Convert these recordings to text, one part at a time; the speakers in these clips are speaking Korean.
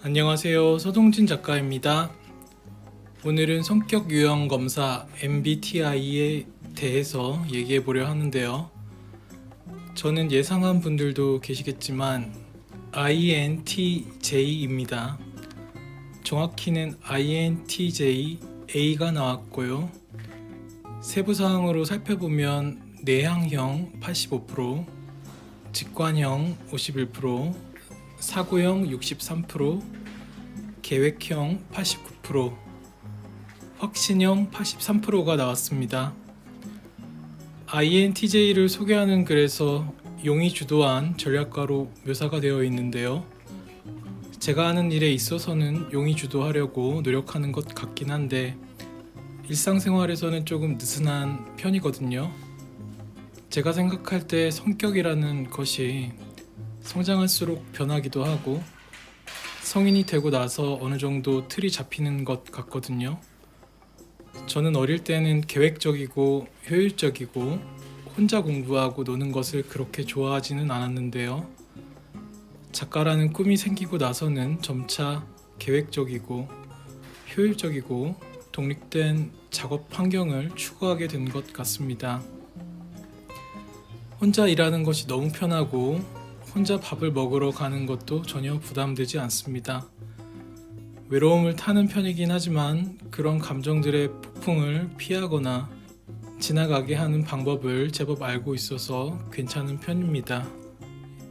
안녕하세요. 서동진 작가입니다. 오늘은 성격 유형 검사 MBTI에 대해서 얘기해 보려 하는데요. 저는 예상한 분들도 계시겠지만 INTJ입니다. 정확히는 INTJ-A가 나왔고요. 세부사항으로 살펴보면 내향형 85%, 직관형 51%, 사고형 63%, 계획형 89%, 확신형 83%가 나왔습니다. INTJ를 소개하는 글에서 용이 주도한 전략가로 묘사가 되어 있는데요. 제가 하는 일에 있어서는 용이 주도하려고 노력하는 것 같긴 한데 일상생활에서는 조금 느슨한 편이거든요. 제가 생각할 때 성격이라는 것이 성장할수록 변하기도 하고 성인이 되고 나서 어느 정도 틀이 잡히는 것 같거든요. 저는 어릴 때는 계획적이고 효율적이고 혼자 공부하고 노는 것을 그렇게 좋아하지는 않았는데요. 작가라는 꿈이 생기고 나서는 점차 계획적이고 효율적이고 독립된 작업 환경을 추구하게 된 것 같습니다. 혼자 일하는 것이 너무 편하고 혼자 밥을 먹으러 가는 것도 전혀 부담되지 않습니다. 외로움을 타는 편이긴 하지만 그런 감정들의 폭풍을 피하거나 지나가게 하는 방법을 제법 알고 있어서 괜찮은 편입니다.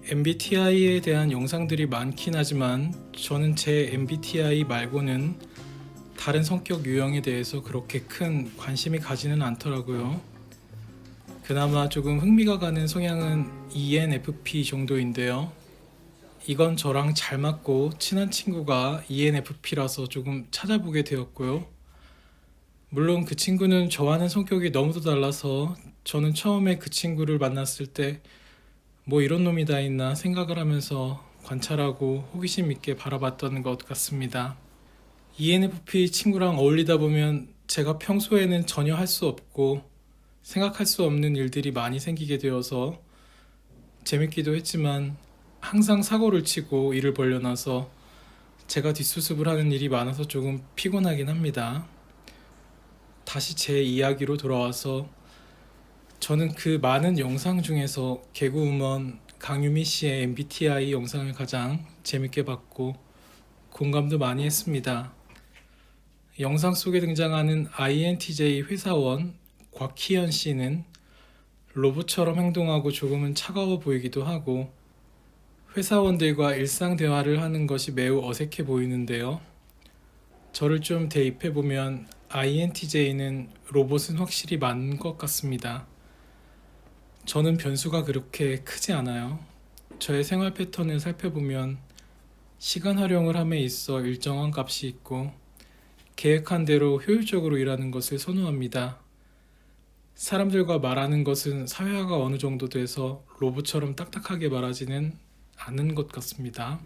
MBTI에 대한 영상들이 많긴 하지만 저는 제 MBTI 말고는 다른 성격 유형에 대해서 그렇게 큰 관심이 가지는 않더라고요. 그나마 조금 흥미가 가는 성향은 ENFP 정도인데요. 이건 저랑 잘 맞고 친한 친구가 ENFP라서 조금 찾아보게 되었고요. 물론 그 친구는 저와는 성격이 너무도 달라서 저는 처음에 그 친구를 만났을 때 뭐 이런 놈이 다 있나 생각을 하면서 관찰하고 호기심 있게 바라봤던 것 같습니다. ENFP 친구랑 어울리다 보면 제가 평소에는 전혀 할 수 없고 생각할 수 없는 일들이 많이 생기게 되어서 재밌기도 했지만 항상 사고를 치고 일을 벌려놔서 제가 뒷수습을 하는 일이 많아서 조금 피곤하긴 합니다. 다시 제 이야기로 돌아와서 저는 그 많은 영상 중에서 개그우먼 강유미 씨의 MBTI 영상을 가장 재밌게 봤고 공감도 많이 했습니다. 영상 속에 등장하는 INTJ 회사원 곽희연 씨는 로봇처럼 행동하고 조금은 차가워 보이기도 하고 회사원들과 일상 대화를 하는 것이 매우 어색해 보이는데요. 저를 좀 대입해보면 INTJ는 로봇은 확실히 맞는 것 같습니다. 저는 변수가 그렇게 크지 않아요. 저의 생활 패턴을 살펴보면 시간 활용을 함에 있어 일정한 값이 있고 계획한 대로 효율적으로 일하는 것을 선호합니다. 사람들과 말하는 것은 사회화가 어느 정도 돼서 로봇처럼 딱딱하게 말하지는 않은 것 같습니다.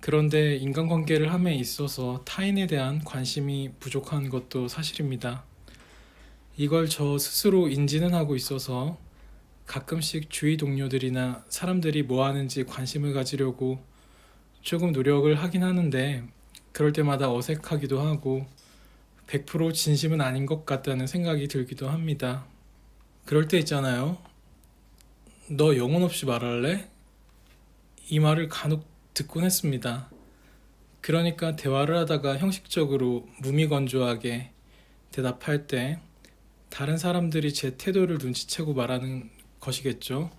그런데 인간관계를 함에 있어서 타인에 대한 관심이 부족한 것도 사실입니다. 이걸 저 스스로 인지는 하고 있어서 가끔씩 주위 동료들이나 사람들이 뭐 하는지 관심을 가지려고 조금 노력을 하긴 하는데 그럴 때마다 어색하기도 하고 100% 진심은 아닌 것 같다는 생각이 들기도 합니다. 그럴 때 있잖아요. 너 영혼 없이 말할래? 이 말을 간혹 듣곤 했습니다. 그러니까 대화를 하다가 형식적으로 무미건조하게 대답할 때 다른 사람들이 제 태도를 눈치채고 말하는 것이겠죠.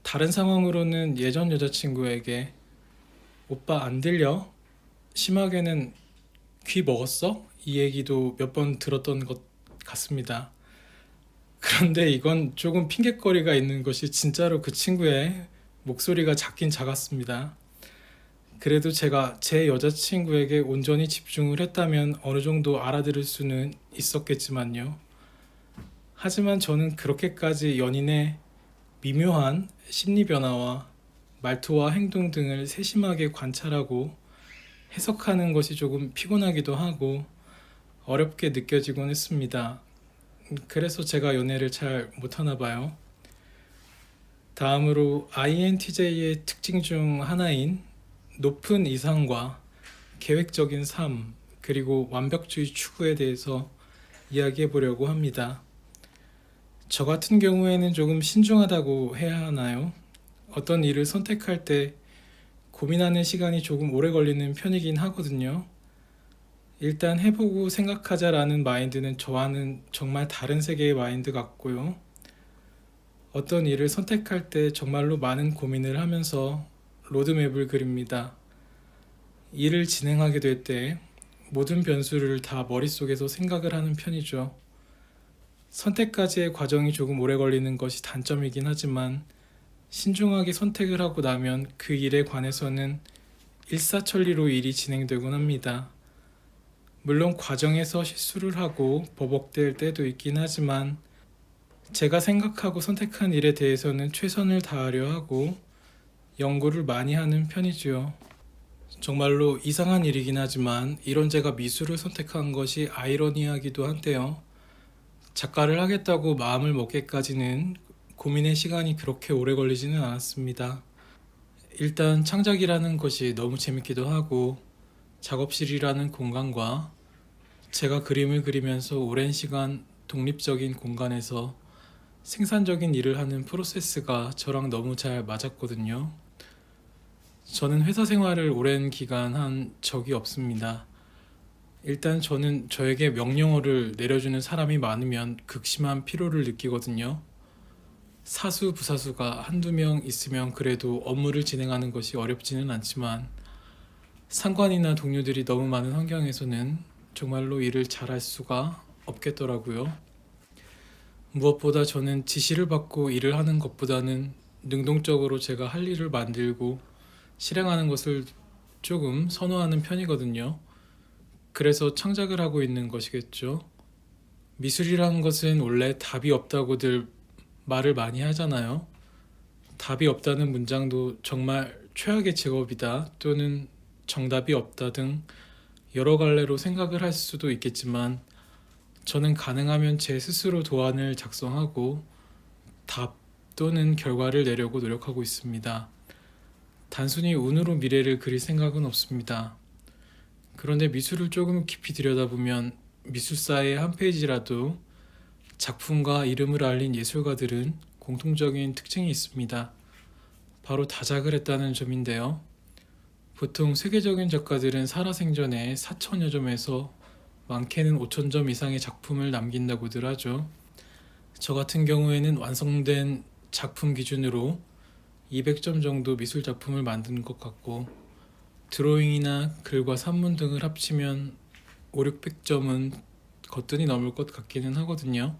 다른 상황으로는 예전 여자친구에게 오빠 안 들려? 심하게는 귀 먹었어? 이 얘기도 몇 번 들었던 것 같습니다. 그런데 이건 조금 핑곗거리가 있는 것이 진짜로 그 친구의 목소리가 작긴 작았습니다. 그래도 제가 제 여자친구에게 온전히 집중을 했다면 어느 정도 알아들을 수는 있었겠지만요. 하지만 저는 그렇게까지 연인의 미묘한 심리 변화와 말투와 행동 등을 세심하게 관찰하고 해석하는 것이 조금 피곤하기도 하고 어렵게 느껴지곤 했습니다. 그래서 제가 연애를 잘 못하나 봐요. 다음으로 INTJ의 특징 중 하나인 높은 이상과 계획적인 삶, 그리고 완벽주의 추구에 대해서 이야기해 보려고 합니다. 저 같은 경우에는 조금 신중하다고 해야 하나요? 어떤 일을 선택할 때 고민하는 시간이 조금 오래 걸리는 편이긴 하거든요. 일단 해보고 생각하자라는 마인드는 저와는 정말 다른 세계의 마인드 같고요. 어떤 일을 선택할 때 정말로 많은 고민을 하면서 로드맵을 그립니다. 일을 진행하게 될 때 모든 변수를 다 머릿속에서 생각을 하는 편이죠. 선택까지의 과정이 조금 오래 걸리는 것이 단점이긴 하지만 신중하게 선택을 하고 나면 그 일에 관해서는 일사천리로 일이 진행되곤 합니다. 물론 과정에서 실수를 하고 버벅될 때도 있긴 하지만 제가 생각하고 선택한 일에 대해서는 최선을 다하려 하고 연구를 많이 하는 편이지요. 정말로 이상한 일이긴 하지만 이런 제가 미술을 선택한 것이 아이러니하기도 한데요. 작가를 하겠다고 마음을 먹기까지는 고민의 시간이 그렇게 오래 걸리지는 않았습니다. 일단 창작이라는 것이 너무 재밌기도 하고 작업실이라는 공간과 제가 그림을 그리면서 오랜 시간 독립적인 공간에서 생산적인 일을 하는 프로세스가 저랑 너무 잘 맞았거든요. 저는 회사 생활을 오랜 기간 한 적이 없습니다. 일단 저는 저에게 명령어를 내려주는 사람이 많으면 극심한 피로를 느끼거든요. 사수, 부사수가 한두 명 있으면 그래도 업무를 진행하는 것이 어렵지는 않지만 상관이나 동료들이 너무 많은 환경에서는 정말로 일을 잘할 수가 없겠더라고요. 무엇보다 저는 지시를 받고 일을 하는 것보다는 능동적으로 제가 할 일을 만들고 실행하는 것을 조금 선호하는 편이거든요. 그래서 창작을 하고 있는 것이겠죠. 미술이라는 것은 원래 답이 없다고들 말을 많이 하잖아요. 답이 없다는 문장도 정말 최악의 직업이다 또는 정답이 없다 등 여러 갈래로 생각을 할 수도 있겠지만 저는 가능하면 제 스스로 도안을 작성하고 답 또는 결과를 내려고 노력하고 있습니다. 단순히 운으로 미래를 그릴 생각은 없습니다. 그런데 미술을 조금 깊이 들여다보면 미술사의 한 페이지라도 작품과 이름을 알린 예술가들은 공통적인 특징이 있습니다. 바로 다작을 했다는 점인데요. 보통 세계적인 작가들은 살아생전에 4천여 점에서 많게는 5천 점 이상의 작품을 남긴다고들 하죠. 저 같은 경우에는 완성된 작품 기준으로 200점 정도 미술 작품을 만든 것 같고 드로잉이나 글과 산문 등을 합치면 5, 600점은 거뜬히 넘을 것 같기는 하거든요.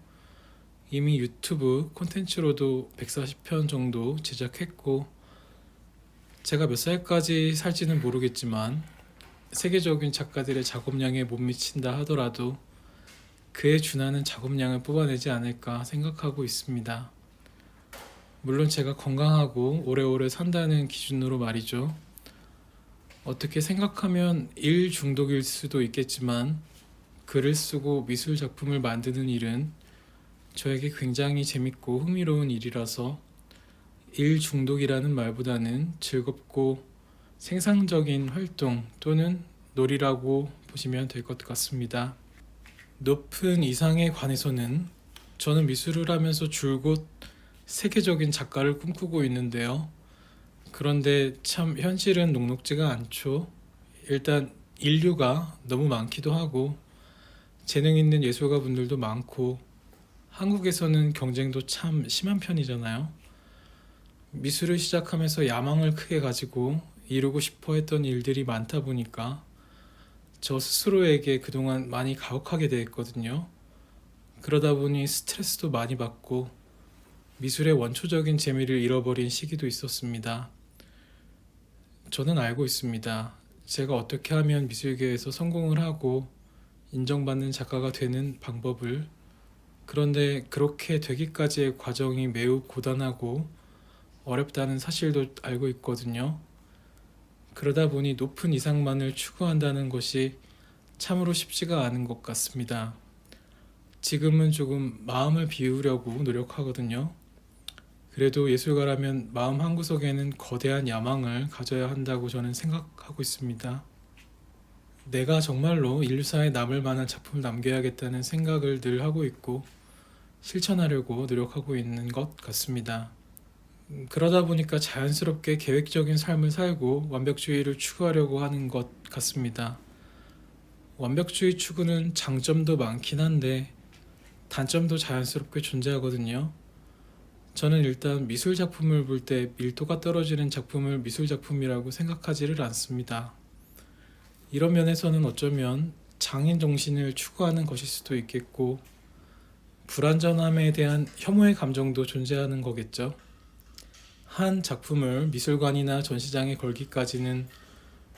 이미 유튜브 콘텐츠로도 140편 정도 제작했고 제가 몇 살까지 살지는 모르겠지만 세계적인 작가들의 작업량에 못 미친다 하더라도 그에 준하는 작업량을 뽑아내지 않을까 생각하고 있습니다. 물론 제가 건강하고 오래오래 산다는 기준으로 말이죠. 어떻게 생각하면 일 중독일 수도 있겠지만 글을 쓰고 미술 작품을 만드는 일은 저에게 굉장히 재밌고 흥미로운 일이라서 일 중독이라는 말보다는 즐겁고 생산적인 활동 또는 놀이라고 보시면 될 것 같습니다. 높은 이상에 관해서는 저는 미술을 하면서 줄곧 세계적인 작가를 꿈꾸고 있는데요. 그런데 참 현실은 녹록지가 않죠. 일단 인류가 너무 많기도 하고 재능 있는 예술가 분들도 많고 한국에서는 경쟁도 참 심한 편이잖아요. 미술을 시작하면서 야망을 크게 가지고 이루고 싶어 했던 일들이 많다 보니까 저 스스로에게 그동안 많이 가혹하게 됐거든요. 그러다 보니 스트레스도 많이 받고 미술의 원초적인 재미를 잃어버린 시기도 있었습니다. 저는 알고 있습니다. 제가 어떻게 하면 미술계에서 성공을 하고 인정받는 작가가 되는 방법을. 그런데 그렇게 되기까지의 과정이 매우 고단하고 어렵다는 사실도 알고 있거든요. 그러다 보니 높은 이상만을 추구한다는 것이 참으로 쉽지가 않은 것 같습니다. 지금은 조금 마음을 비우려고 노력하거든요. 그래도 예술가라면 마음 한구석에는 거대한 야망을 가져야 한다고 저는 생각하고 있습니다. 내가 정말로 인류사에 남을 만한 작품을 남겨야겠다는 생각을 늘 하고 있고 실천하려고 노력하고 있는 것 같습니다. 그러다 보니까 자연스럽게 계획적인 삶을 살고 완벽주의를 추구하려고 하는 것 같습니다. 완벽주의 추구는 장점도 많긴 한데 단점도 자연스럽게 존재하거든요. 저는 일단 미술 작품을 볼 때 밀도가 떨어지는 작품을 미술 작품이라고 생각하지를 않습니다. 이런 면에서는 어쩌면 장인 정신을 추구하는 것일 수도 있겠고 불완전함에 대한 혐오의 감정도 존재하는 거겠죠. 한 작품을 미술관이나 전시장에 걸기까지는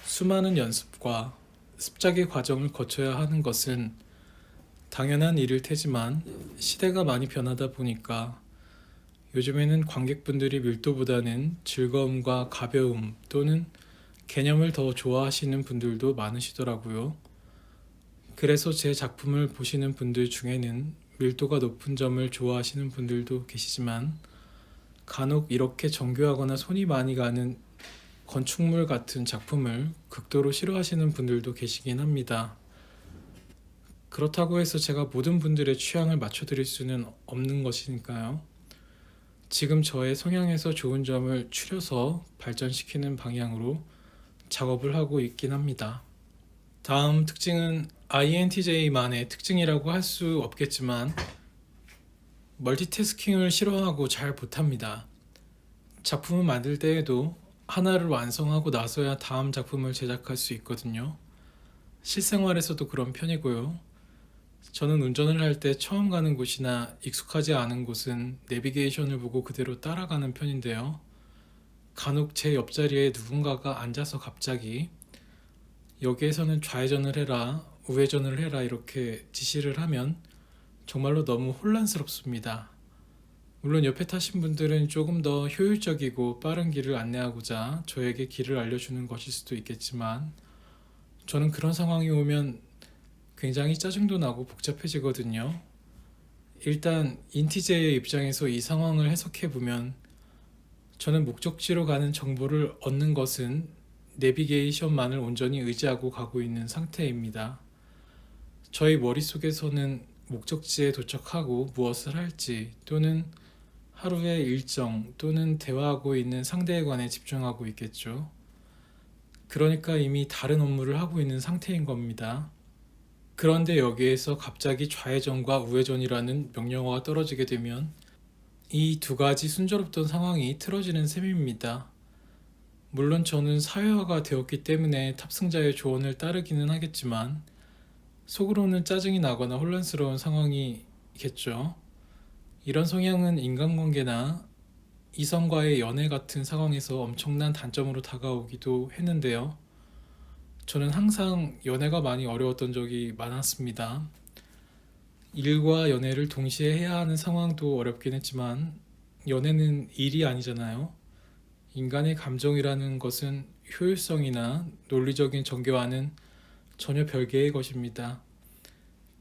수많은 연습과 습작의 과정을 거쳐야 하는 것은 당연한 일일 테지만 시대가 많이 변하다 보니까 요즘에는 관객분들이 밀도보다는 즐거움과 가벼움 또는 개념을 더 좋아하시는 분들도 많으시더라고요. 그래서 제 작품을 보시는 분들 중에는 밀도가 높은 점을 좋아하시는 분들도 계시지만 간혹 이렇게 정교하거나 손이 많이 가는 건축물 같은 작품을 극도로 싫어하시는 분들도 계시긴 합니다. 그렇다고 해서 제가 모든 분들의 취향을 맞춰드릴 수는 없는 것이니까요. 지금 저의 성향에서 좋은 점을 추려서 발전시키는 방향으로 작업을 하고 있긴 합니다. 다음 특징은 INTJ만의 특징이라고 할 수 없겠지만 멀티태스킹을 싫어하고 잘 못합니다. 작품을 만들 때에도 하나를 완성하고 나서야 다음 작품을 제작할 수 있거든요. 실생활에서도 그런 편이고요. 저는 운전을 할 때 처음 가는 곳이나 익숙하지 않은 곳은 내비게이션을 보고 그대로 따라가는 편인데요. 간혹 제 옆자리에 누군가가 앉아서 갑자기 여기에서는 좌회전을 해라, 우회전을 해라 이렇게 지시를 하면 정말로 너무 혼란스럽습니다. 물론 옆에 타신 분들은 조금 더 효율적이고 빠른 길을 안내하고자 저에게 길을 알려주는 것일 수도 있겠지만 저는 그런 상황이 오면 굉장히 짜증도 나고 복잡해지거든요. 일단 인티제의 입장에서 이 상황을 해석해보면 저는 목적지로 가는 정보를 얻는 것은 내비게이션만을 온전히 의지하고 가고 있는 상태입니다. 저희 머릿속에서는 목적지에 도착하고 무엇을 할지 또는 하루의 일정 또는 대화하고 있는 상대에 관해 집중하고 있겠죠. 그러니까 이미 다른 업무를 하고 있는 상태인 겁니다. 그런데 여기에서 갑자기 좌회전과 우회전이라는 명령어가 떨어지게 되면 이 두 가지 순조롭던 상황이 틀어지는 셈입니다. 물론 저는 사회화가 되었기 때문에 탑승자의 조언을 따르기는 하겠지만 속으로는 짜증이 나거나 혼란스러운 상황이겠죠. 이런 성향은 인간관계나 이성과의 연애 같은 상황에서 엄청난 단점으로 다가오기도 했는데요. 저는 항상 연애가 많이 어려웠던 적이 많았습니다. 일과 연애를 동시에 해야 하는 상황도 어렵긴 했지만 연애는 일이 아니잖아요. 인간의 감정이라는 것은 효율성이나 논리적인 전개와는 전혀 별개의 것입니다.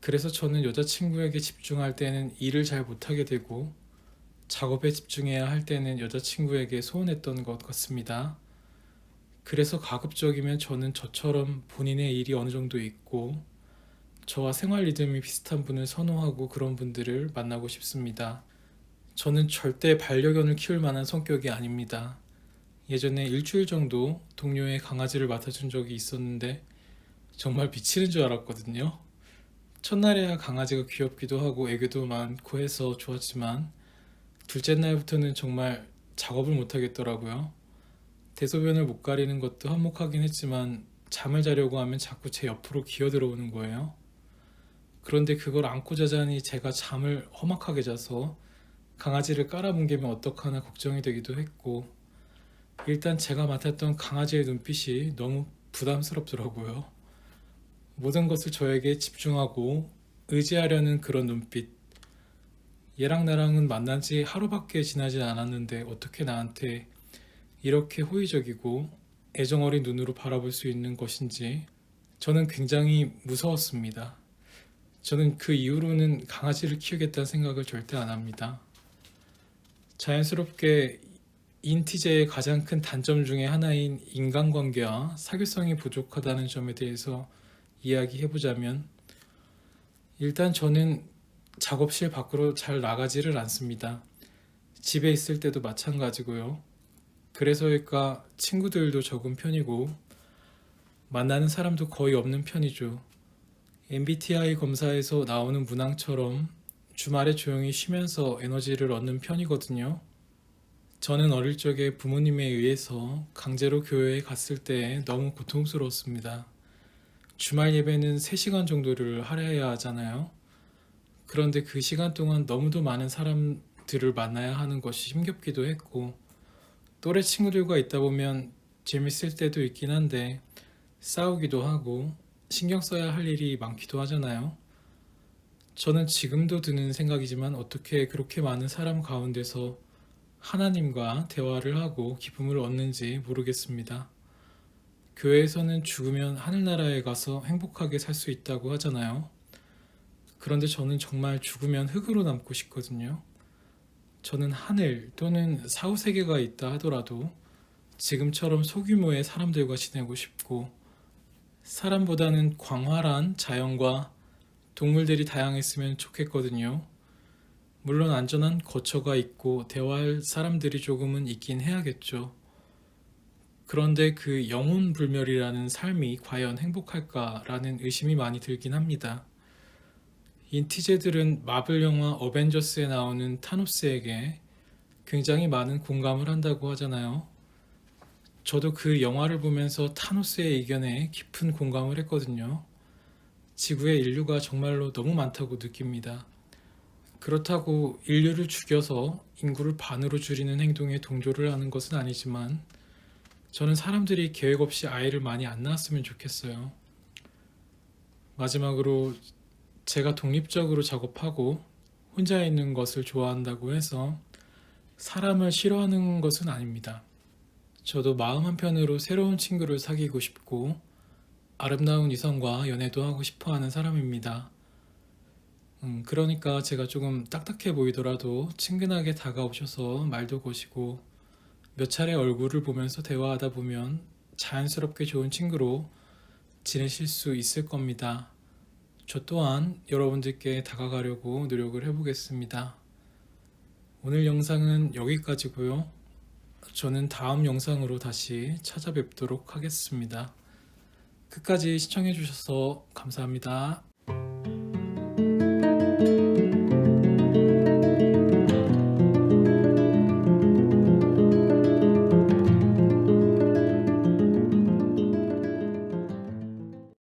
그래서 저는 여자친구에게 집중할 때는 일을 잘 못하게 되고 작업에 집중해야 할 때는 여자친구에게 소원했던 것 같습니다. 그래서 가급적이면 저는 저처럼 본인의 일이 어느 정도 있고 저와 생활 리듬이 비슷한 분을 선호하고 그런 분들을 만나고 싶습니다. 저는 절대 반려견을 키울 만한 성격이 아닙니다. 예전에 일주일 정도 동료의 강아지를 맡아준 적이 있었는데 정말 미치는 줄 알았거든요. 첫날에야 강아지가 귀엽기도 하고 애교도 많고 해서 좋았지만 둘째 날부터는 정말 작업을 못 하겠더라고요. 대소변을 못 가리는 것도 한몫하긴 했지만 잠을 자려고 하면 자꾸 제 옆으로 기어 들어오는 거예요. 그런데 그걸 안고 자자니 제가 잠을 험악하게 자서 강아지를 깔아뭉개면 어떡하나 걱정이 되기도 했고 일단 제가 맡았던 강아지의 눈빛이 너무 부담스럽더라고요. 모든 것을 저에게 집중하고 의지하려는 그런 눈빛. 얘랑 나랑은 만난 지 하루밖에 지나지 않았는데 어떻게 나한테 이렇게 호의적이고 애정어린 눈으로 바라볼 수 있는 것인지 저는 굉장히 무서웠습니다. 저는 그 이후로는 강아지를 키우겠다는 생각을 절대 안 합니다. 자연스럽게 인티제의 가장 큰 단점 중에 하나인 인간관계와 사교성이 부족하다는 점에 대해서 이야기해보자면, 일단 저는 작업실 밖으로 잘 나가지를 않습니다. 집에 있을 때도 마찬가지고요. 그래서일까 친구들도 적은 편이고 만나는 사람도 거의 없는 편이죠. MBTI 검사에서 나오는 문항처럼 주말에 조용히 쉬면서 에너지를 얻는 편이거든요. 저는 어릴 적에 부모님에 의해서 강제로 교회에 갔을 때 너무 고통스러웠습니다. 주말 예배는 3시간 정도를 할애해야 하잖아요. 그런데 그 시간 동안 너무도 많은 사람들을 만나야 하는 것이 힘겹기도 했고, 또래 친구들과 있다 보면 재밌을 때도 있긴 한데 싸우기도 하고 신경 써야 할 일이 많기도 하잖아요. 저는 지금도 드는 생각이지만 어떻게 그렇게 많은 사람 가운데서 하나님과 대화를 하고 기쁨을 얻는지 모르겠습니다. 교회에서는 죽으면 하늘나라에 가서 행복하게 살 수 있다고 하잖아요. 그런데 저는 정말 죽으면 흙으로 남고 싶거든요. 저는 하늘 또는 사후세계가 있다 하더라도 지금처럼 소규모의 사람들과 지내고 싶고, 사람보다는 광활한 자연과 동물들이 다양했으면 좋겠거든요. 물론 안전한 거처가 있고 대화할 사람들이 조금은 있긴 해야겠죠. 그런데 그 영혼불멸이라는 삶이 과연 행복할까라는 의심이 많이 들긴 합니다. 인티제들은 마블 영화 어벤져스에 나오는 타노스에게 굉장히 많은 공감을 한다고 하잖아요. 저도 그 영화를 보면서 타노스의 의견에 깊은 공감을 했거든요. 지구의 인류가 정말로 너무 많다고 느낍니다. 그렇다고 인류를 죽여서 인구를 반으로 줄이는 행동에 동조를 하는 것은 아니지만, 저는 사람들이 계획 없이 아이를 많이 안 낳았으면 좋겠어요. 마지막으로, 제가 독립적으로 작업하고 혼자 있는 것을 좋아한다고 해서 사람을 싫어하는 것은 아닙니다. 저도 마음 한편으로 새로운 친구를 사귀고 싶고 아름다운 이성과 연애도 하고 싶어 하는 사람입니다. 그러니까 제가 조금 딱딱해 보이더라도 친근하게 다가오셔서 말도 거시고 몇 차례 얼굴을 보면서 대화하다 보면 자연스럽게 좋은 친구로 지내실 수 있을 겁니다. 저 또한 여러분들께 다가가려고 노력을 해보겠습니다. 오늘 영상은 여기까지고요. 저는 다음 영상으로 다시 찾아뵙도록 하겠습니다. 끝까지 시청해주셔서 감사합니다.